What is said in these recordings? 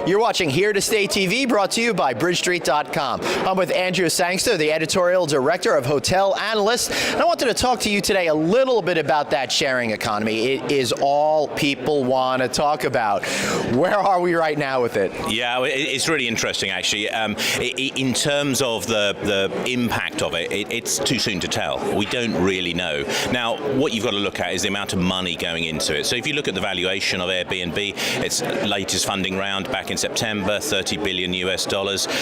You're watching Here to Stay TV, brought to you by BridgeStreet.com. I'm with Andrew Sangster, the editorial director of Hotelanalyst, and I wanted to talk to you today a little bit about that sharing economy. It is all people want to talk about. Where are we right now with it? Yeah, it's really interesting, actually. In terms of the impact of it, it's too soon to tell. We don't really know. Now, what you've got to look at is the amount of money going into it. So if you look at the valuation of Airbnb, its latest funding round back in September, $30 billion US.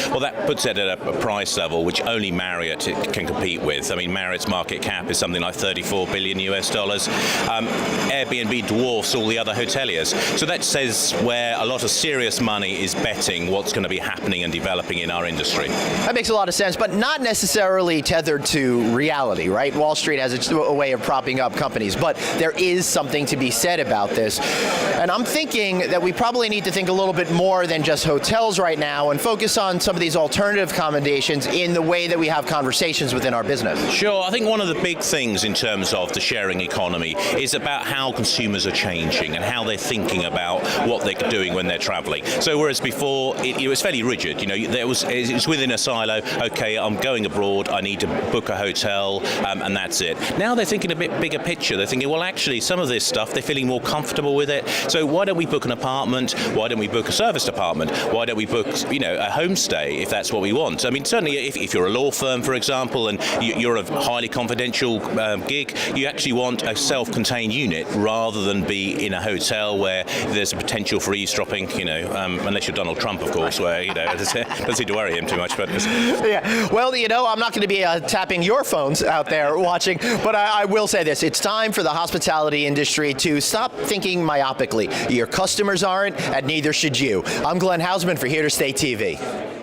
Well, that puts it at a price level which only Marriott can compete with. I mean, Marriott's market cap is something like $34 billion US. Airbnb dwarfs all the other hoteliers. So that says where a lot of serious money is betting what's going to be happening and developing in our industry. That makes a lot of sense, but not necessarily tethered to reality, right? Wall Street has a way of propping up companies, but there is something to be said about this. And I'm thinking that we probably need to think a little bit more than just hotels right now and focus on some of these alternative accommodations in the way that we have conversations within our business. Sure, I think one of the big things in terms of the sharing economy is about how consumers are changing and how they're thinking about what they're doing when they're traveling. So whereas before it was fairly rigid, it was within a silo. Okay, I'm going abroad, I need to book a hotel, and that's it. Now they're thinking a bit bigger picture. They're thinking, well, actually, some of this stuff they're feeling more comfortable with it. So why don't we book an apartment? Why don't we book a serviced apartment? Why don't we book, a homestay if that's what we want? I mean, certainly if you're a law firm, for example, and you're a highly confidential gig, you actually want a self-contained unit rather than be in a hotel where there's a potential for eavesdropping. Unless you're Donald Trump, of course, where doesn't seem to worry him too much. But yeah, well, I'm not going to be tapping your phones out there watching, but I will say this: it's time for the hospitality industry to stop thinking myopically. Your customers aren't, and neither should you. I'm Glenn Hausman for Here to Stay TV.